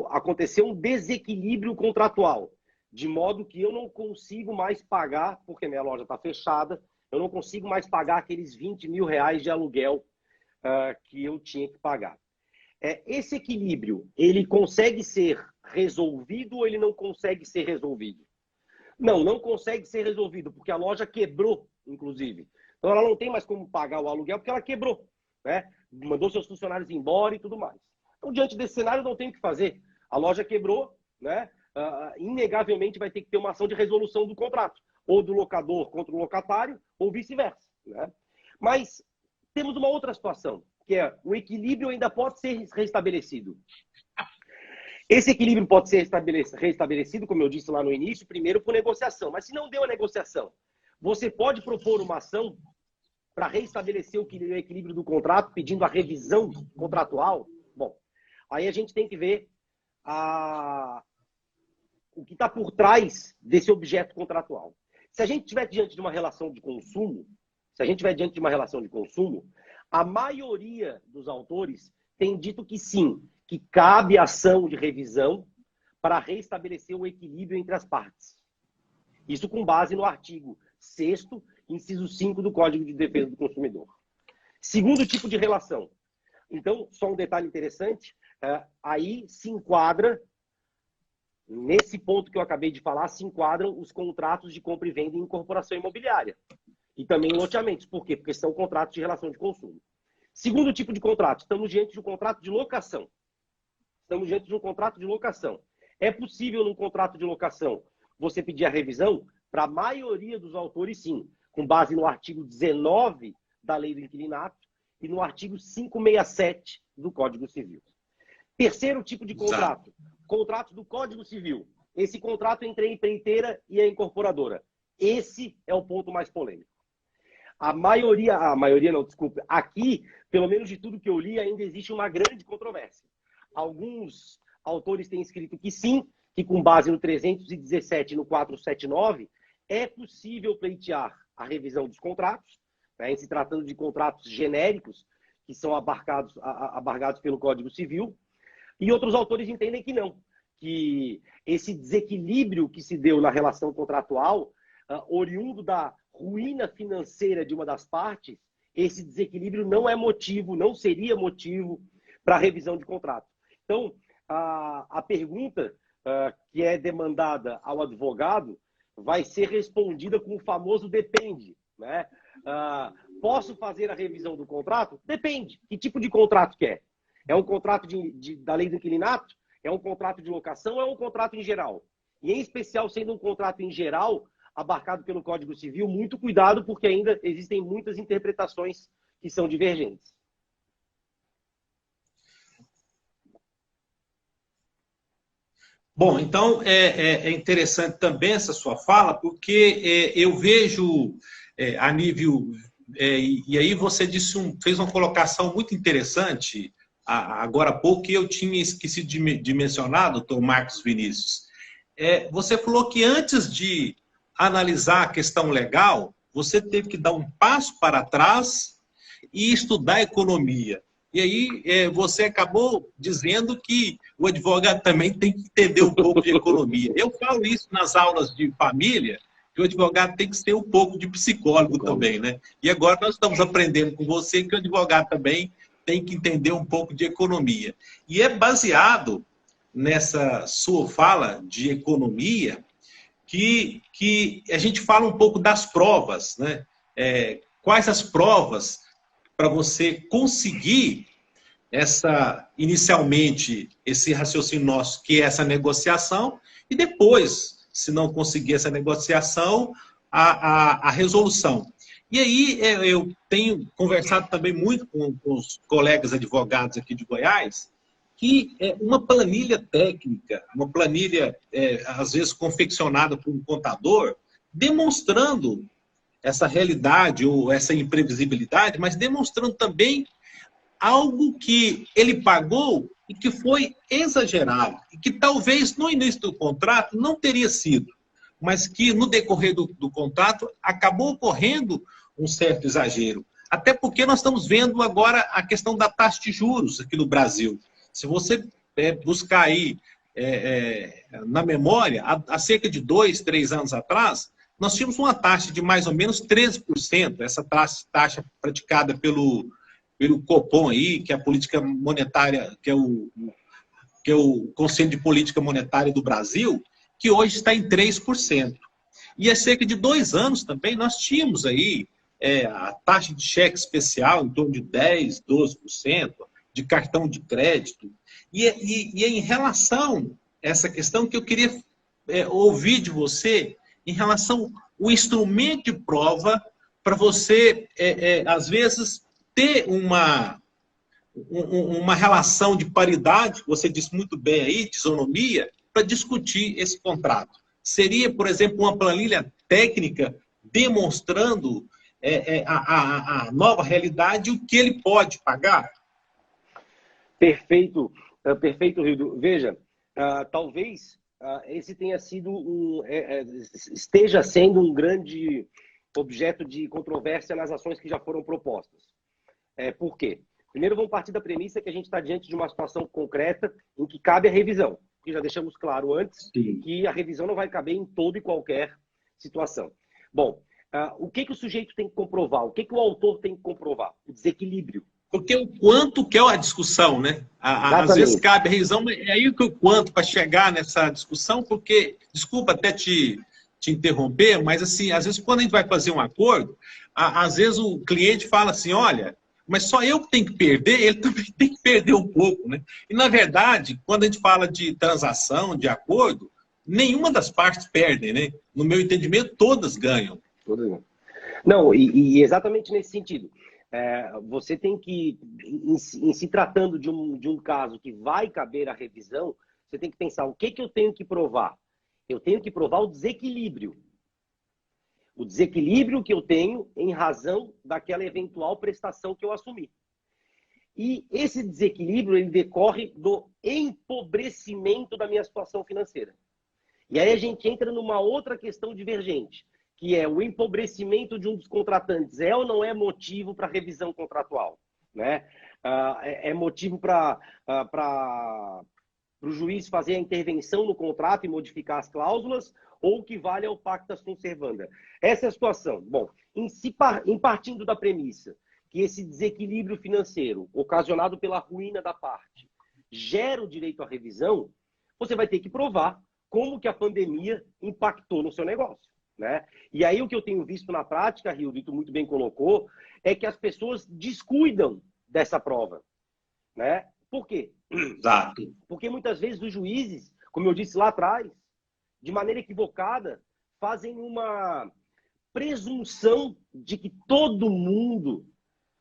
B: Aconteceu um desequilíbrio contratual, de modo que eu não consigo mais pagar, porque minha loja está fechada, eu não consigo mais pagar aqueles 20 mil reais de aluguel que eu tinha que pagar. Esse equilíbrio, ele consegue ser resolvido ou ele não consegue ser resolvido? Não consegue ser resolvido, porque a loja quebrou, inclusive. Então ela não tem mais como pagar o aluguel porque ela quebrou, né? Mandou seus funcionários embora e tudo mais. Então, diante desse cenário, não tem o que fazer. A loja quebrou, né? Inegavelmente vai ter que ter uma ação de resolução do contrato, ou do locador contra o locatário, ou vice-versa, né? Mas temos uma outra situação, que é o equilíbrio ainda pode ser restabelecido. Esse equilíbrio pode ser restabelecido, como eu disse lá no início, primeiro por negociação. Mas se não deu a negociação, você pode propor uma ação para restabelecer o equilíbrio do contrato, pedindo a revisão contratual? Bom, aí a gente tem que ver o que está por trás desse objeto contratual. Se a gente estiver diante de uma relação de consumo, a maioria dos autores tem dito que sim, que cabe ação de revisão para restabelecer o equilíbrio entre as partes. Isso com base no artigo 6º, inciso 5 do Código de Defesa do Consumidor. Segundo tipo de relação. Então, só um detalhe interessante, aí se enquadra, nesse ponto que eu acabei de falar, se enquadram os contratos de compra e venda em incorporação imobiliária. E também loteamentos. Por quê? Porque são contratos de relação de consumo. Segundo tipo de contrato, estamos diante de um contrato de locação. É possível, num contrato de locação, você pedir a revisão? Para a maioria dos autores, sim, com base no artigo 19 da Lei do Inquilinato e no artigo 567 do Código Civil. Terceiro tipo de contrato, contrato do Código Civil. Esse contrato entre a empreiteira e a incorporadora. Esse é o ponto mais polêmico. Aqui, pelo menos de tudo que eu li, ainda existe uma grande controvérsia. Alguns autores têm escrito que sim, que com base no 317 e no 479, é possível pleitear a revisão dos contratos, né, em se tratando de contratos genéricos, que são abarcados pelo Código Civil, e outros autores entendem que não, que esse desequilíbrio que se deu na relação contratual, oriundo da ruína financeira de uma das partes, esse desequilíbrio não seria motivo para a revisão de contrato. Então, a pergunta que é demandada ao advogado vai ser respondida com o famoso depende, né? Posso fazer a revisão do contrato? Depende. Que tipo de contrato que é? É um contrato da lei do inquilinato? É um contrato de locação ou é um contrato em geral? E, em especial, sendo um contrato em geral, abarcado pelo Código Civil, muito cuidado, porque ainda existem muitas interpretações que são divergentes.
A: Bom, então é interessante também essa sua fala, porque eu vejo a nível... e aí você fez uma colocação muito interessante agora há pouco, que eu tinha esquecido de mencionar, doutor Marcos Vinícius. Você falou que antes de analisar a questão legal, você teve que dar um passo para trás e estudar a economia. E aí você acabou dizendo que o advogado também tem que entender um pouco de economia. Eu falo isso nas aulas de família, que o advogado tem que ser um pouco de psicólogo também, né? E agora nós estamos aprendendo com você que o advogado também tem que entender um pouco de economia. E é baseado nessa sua fala de economia que a gente fala um pouco das provas, né? Quais as provas para você conseguir inicialmente esse raciocínio nosso, que é essa negociação, e depois, se não conseguir essa negociação, a resolução. E aí eu tenho conversado também muito com os colegas advogados aqui de Goiás, que uma planilha técnica, uma planilha, às vezes, confeccionada por um contador, demonstrando essa realidade ou essa imprevisibilidade, mas demonstrando também algo que ele pagou e que foi exagerado, e que talvez no início do contrato não teria sido, mas que no decorrer do contrato acabou ocorrendo um certo exagero. Até porque nós estamos vendo agora a questão da taxa de juros aqui no Brasil. Se você buscar aí na memória, há cerca de 2, 3 anos atrás, nós tínhamos uma taxa de mais ou menos 13%, essa taxa praticada pelo Copom aí, que é a política monetária, que é o Conselho de Política Monetária do Brasil, que hoje está em 3%. E há cerca de 2 anos também nós tínhamos aí a taxa de cheque especial em torno de 10%, 12%, de cartão de crédito. E é em relação a essa questão que eu queria ouvir de você, em relação ao instrumento de prova para você, às vezes, ter uma relação de paridade, você disse muito bem aí, de isonomia, para discutir esse contrato. Seria, por exemplo, uma planilha técnica demonstrando a nova realidade e o que ele pode pagar?
B: Perfeito, perfeito, Rildo. Veja, talvez esse tenha sido esteja sendo um grande objeto de controvérsia nas ações que já foram propostas. Por quê? Primeiro, vamos partir da premissa que a gente está diante de uma situação concreta em que cabe a revisão. Que já deixamos claro antes que a revisão não vai caber em toda e qualquer situação. Bom, o que o sujeito tem que comprovar? O que o autor tem que comprovar? O desequilíbrio.
A: Porque o quanto que é a discussão, né? Às vezes cabe a revisão, mas é aí que o quanto para chegar nessa discussão, porque, desculpa até te interromper, mas assim, às vezes quando a gente vai fazer um acordo, às vezes o cliente fala assim, olha, mas só eu que tenho que perder, ele também tem que perder um pouco, né? E na verdade, quando a gente fala de transação, de acordo, nenhuma das partes perde, né? No meu entendimento, todas ganham.
B: Não, e exatamente nesse sentido. Você tem que, em se tratando de um caso que vai caber à revisão, você tem que pensar, o que eu tenho que provar? Eu tenho que provar o desequilíbrio. O desequilíbrio que eu tenho em razão daquela eventual prestação que eu assumi. E esse desequilíbrio, ele decorre do empobrecimento da minha situação financeira. E aí a gente entra numa outra questão divergente, que é o empobrecimento de um dos contratantes. É ou não é motivo para revisão contratual? Né? É motivo para o juiz fazer a intervenção no contrato e modificar as cláusulas, ou que vale ao pacta sunt servanda? Essa é a situação. Bom, em partindo da premissa que esse desequilíbrio financeiro, ocasionado pela ruína da parte, gera o direito à revisão, você vai ter que provar como que a pandemia impactou no seu negócio. Né? E aí o que eu tenho visto na prática, Rio, tu muito bem colocou, é que as pessoas descuidam dessa prova. Né? Por quê?
A: Exato.
B: Porque muitas vezes os juízes, como eu disse lá atrás, de maneira equivocada, fazem uma presunção de que todo mundo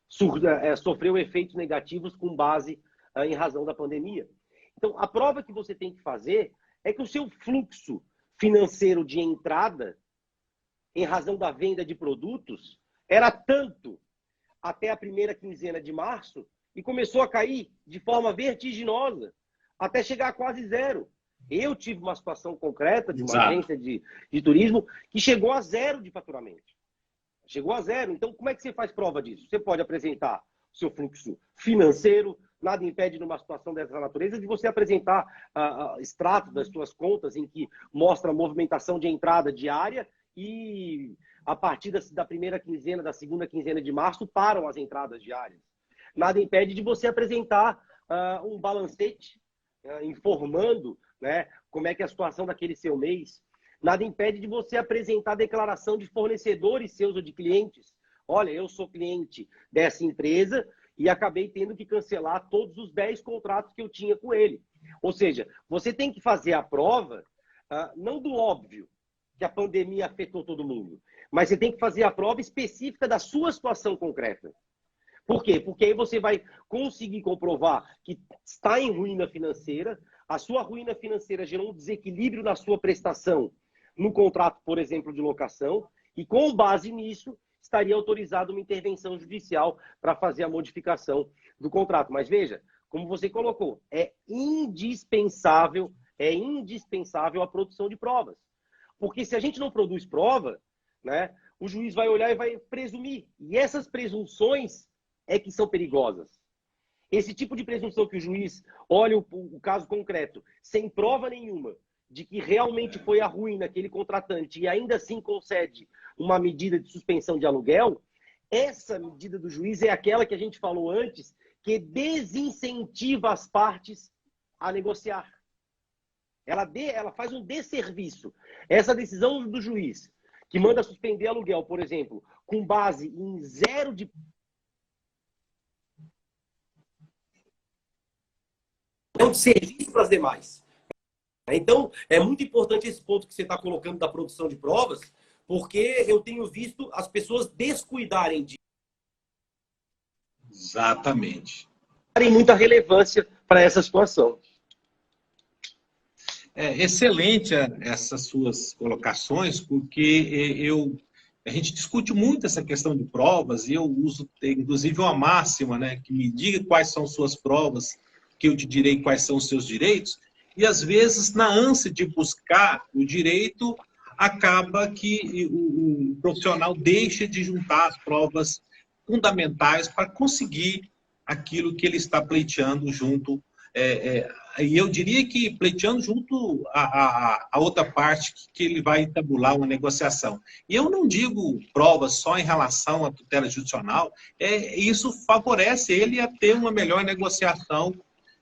B: sofreu efeitos negativos com base em razão da pandemia. Então, a prova que você tem que fazer é que o seu fluxo financeiro de entrada, em razão da venda de produtos, era tanto até a primeira quinzena de março e começou a cair de forma vertiginosa até chegar a quase zero. Eu tive uma situação concreta de uma agência de turismo que chegou a zero de faturamento. Chegou a zero. Então, como é que você faz prova disso? Você pode apresentar o seu fluxo financeiro, nada impede, numa situação dessa natureza, de você apresentar extratos das suas contas em que mostra a movimentação de entrada diária e, a partir da primeira quinzena, da segunda quinzena de março, param as entradas diárias. Nada impede de você apresentar um balancete informando, né, como é que é a situação daquele seu mês. Nada impede de você apresentar declaração de fornecedores seus ou de clientes. Olha, eu sou cliente dessa empresa e acabei tendo que cancelar todos os 10 contratos que eu tinha com ele. Ou seja, você tem que fazer a prova, não do óbvio, que a pandemia afetou todo mundo, mas você tem que fazer a prova específica da sua situação concreta. Por quê? Porque aí você vai conseguir comprovar que está em ruína financeira, a sua ruína financeira gerou um desequilíbrio na sua prestação no contrato, por exemplo, de locação, e com base nisso, estaria autorizada uma intervenção judicial para fazer a modificação do contrato. Mas veja, como você colocou, é indispensável a produção de provas. Porque se a gente não produz prova, né, o juiz vai olhar e vai presumir. E essas presunções é que são perigosas. Esse tipo de presunção que o juiz olha o caso concreto, sem prova nenhuma, de que realmente foi a ruína aquele contratante e ainda assim concede uma medida de suspensão de aluguel, essa medida do juiz é aquela que a gente falou antes, que desincentiva as partes a negociar. Ela faz um desserviço. Essa decisão do juiz, que manda suspender aluguel, por exemplo, com base em zero de serviço para as demais. Então, é muito importante esse ponto que você está colocando da produção de provas, porque eu tenho visto as pessoas descuidarem disso.
A: Exatamente.
B: Darem muita relevância para essa situação.
A: Excelente essas suas colocações, porque a gente discute muito essa questão de provas e eu uso, inclusive, uma máxima, né, que me diga quais são suas provas, que eu te direi quais são os seus direitos. e às vezes, na ânsia de buscar o direito, acaba que o profissional deixa de juntar as provas fundamentais para conseguir aquilo que ele está pleiteando junto. E eu diria que pleiteando junto a outra parte que ele vai tabular uma negociação. E eu não digo provas só em relação à tutela judicial, isso favorece ele a ter uma melhor negociação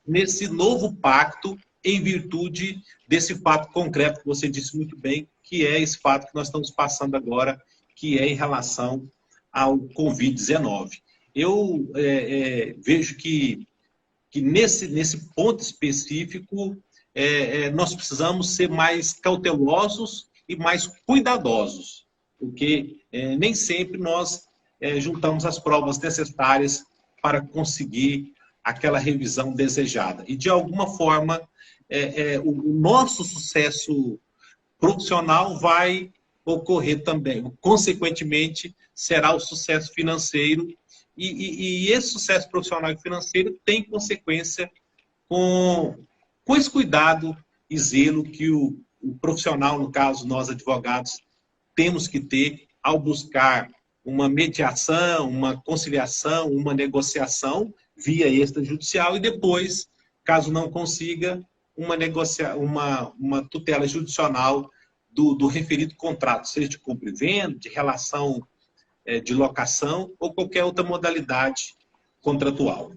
A: nesse novo pacto, em virtude desse fato concreto que você disse muito bem, que é esse fato que nós estamos passando agora, que é em relação ao Covid-19. Eu vejo que nesse ponto específico, nós precisamos ser mais cautelosos e mais cuidadosos, porque nem sempre nós juntamos as provas necessárias para conseguir aquela revisão desejada. E, de alguma forma, o nosso sucesso profissional vai ocorrer também. Consequentemente, será o sucesso financeiro. E esse sucesso profissional e financeiro tem consequência com esse cuidado e zelo que o profissional, no caso, nós advogados, temos que ter ao buscar uma mediação, uma conciliação, uma negociação via extrajudicial e depois, caso não consiga, uma tutela judicial do referido contrato, seja de compra e venda, de relação de locação ou qualquer outra modalidade contratual.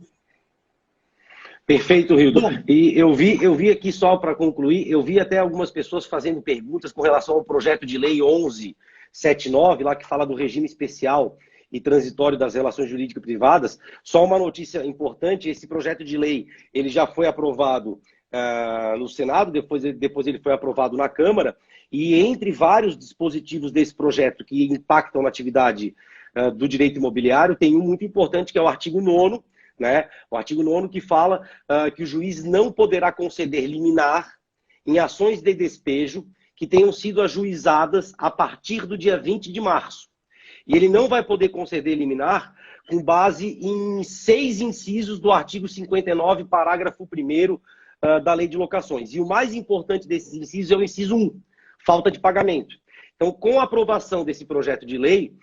B: Perfeito, Rildo. E eu vi aqui, só para concluir, eu vi até algumas pessoas fazendo perguntas com relação ao projeto de lei 1179, lá que fala do regime especial e transitório das relações jurídicas privadas. Só uma notícia importante, esse projeto de lei ele já foi aprovado no Senado, depois ele foi aprovado na Câmara, e entre vários dispositivos desse projeto que impactam na atividade do direito imobiliário, tem um muito importante que é o artigo 9º, né? O artigo 9º que fala que o juiz não poderá conceder liminar em ações de despejo que tenham sido ajuizadas a partir do dia 20 de março. E ele não vai poder conceder liminar com base em 6 incisos do artigo 59, parágrafo 1º da Lei de Locações. E o mais importante desses incisos é o inciso 1, falta de pagamento. Então, com a aprovação desse projeto de lei,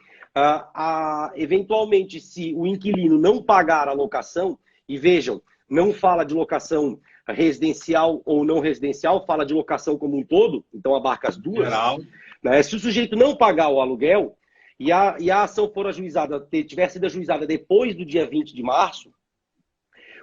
B: eventualmente, se o inquilino não pagar a locação, e vejam, não fala de locação residencial ou não residencial, fala de locação como um todo, então abarca as duas. Né? Se o sujeito não pagar o aluguel e a ação for ajuizada, tiver sido ajuizada depois do dia 20 de março,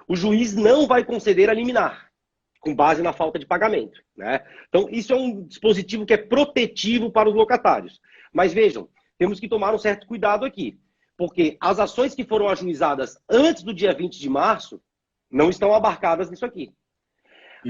B: o juiz não vai conceder a liminar, com base na falta de pagamento. Né? Então, isso é um dispositivo que é protetivo para os locatários. Mas vejam, temos que tomar um certo cuidado aqui, porque as ações que foram ajuizadas antes do dia 20 de março não estão abarcadas nisso aqui.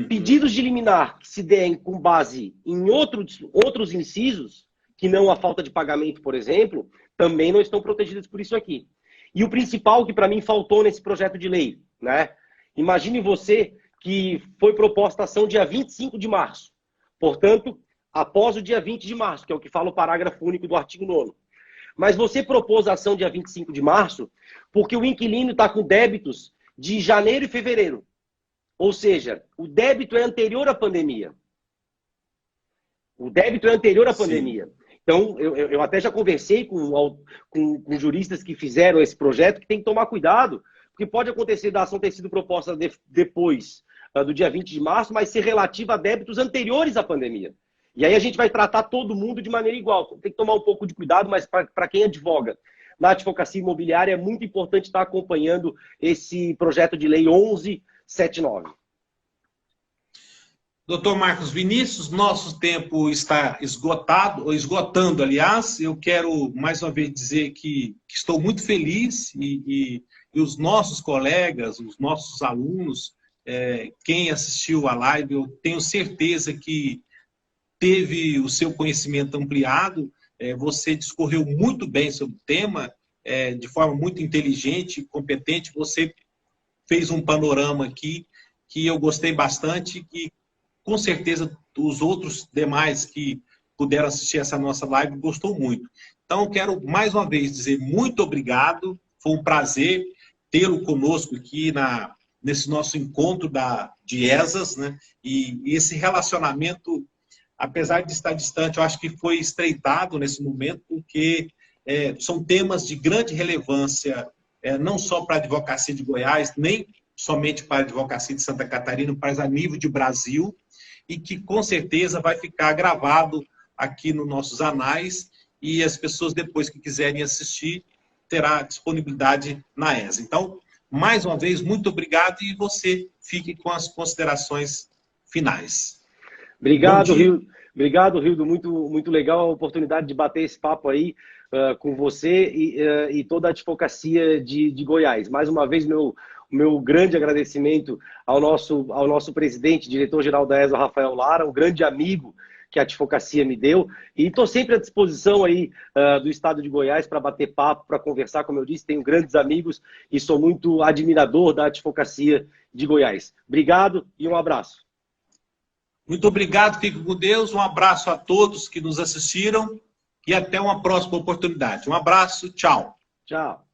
B: Pedidos de liminar que se deem com base em outros incisos, que não a falta de pagamento, por exemplo, também não estão protegidos por isso aqui. E o principal que para mim faltou nesse projeto de lei, né? Imagine você que foi proposta a ação dia 25 de março. Portanto, após o dia 20 de março, que é o que fala o parágrafo único do artigo 9º. Mas você propôs a ação dia 25 de março porque o inquilino está com débitos de janeiro e fevereiro. Ou seja, o débito é anterior à pandemia. O débito é anterior à pandemia. Então, eu até já conversei com juristas que fizeram esse projeto, que tem que tomar cuidado, porque pode acontecer da ação ter sido proposta depois do dia 20 de março, mas ser relativa a débitos anteriores à pandemia. E aí a gente vai tratar todo mundo de maneira igual. Tem que tomar um pouco de cuidado, mas para quem advoga na advocacia imobiliária, é muito importante estar acompanhando esse projeto de lei 1179.
A: Doutor Marcos Vinícius, nosso tempo está esgotando, aliás. Eu quero mais uma vez dizer que estou muito feliz e os nossos colegas, os nossos alunos, quem assistiu à live, eu tenho certeza que teve o seu conhecimento ampliado. Você discorreu muito bem sobre o tema, de forma muito inteligente, competente. Você fez um panorama aqui que eu gostei bastante e com certeza os outros demais que puderam assistir essa nossa live gostou muito. Então, eu quero mais uma vez dizer muito obrigado. Foi um prazer tê-lo conosco aqui nesse nosso encontro da de ESAs, né? E esse relacionamento, apesar de estar distante, eu acho que foi estreitado nesse momento, porque são temas de grande relevância, não só para a advocacia de Goiás, nem somente para a advocacia de Santa Catarina, mas a nível de Brasil, e que com certeza vai ficar gravado aqui nos nossos anais, e as pessoas depois que quiserem assistir, terá disponibilidade na ESA. Então, mais uma vez, muito obrigado, e você fique com as considerações finais.
B: Obrigado, Rildo. Obrigado, Rildo. Muito legal a oportunidade de bater esse papo aí com você e toda a advocacia de Goiás. Mais uma vez, meu grande agradecimento ao nosso presidente, diretor-geral da ESA, Rafael Lara, um grande amigo que a advocacia me deu. E estou sempre à disposição aí do estado de Goiás para bater papo, para conversar. Como eu disse, tenho grandes amigos e sou muito admirador da advocacia de Goiás. Obrigado e um abraço.
A: Muito obrigado, fique com Deus. Um abraço a todos que nos assistiram e até uma próxima oportunidade. Um abraço, tchau.
B: Tchau.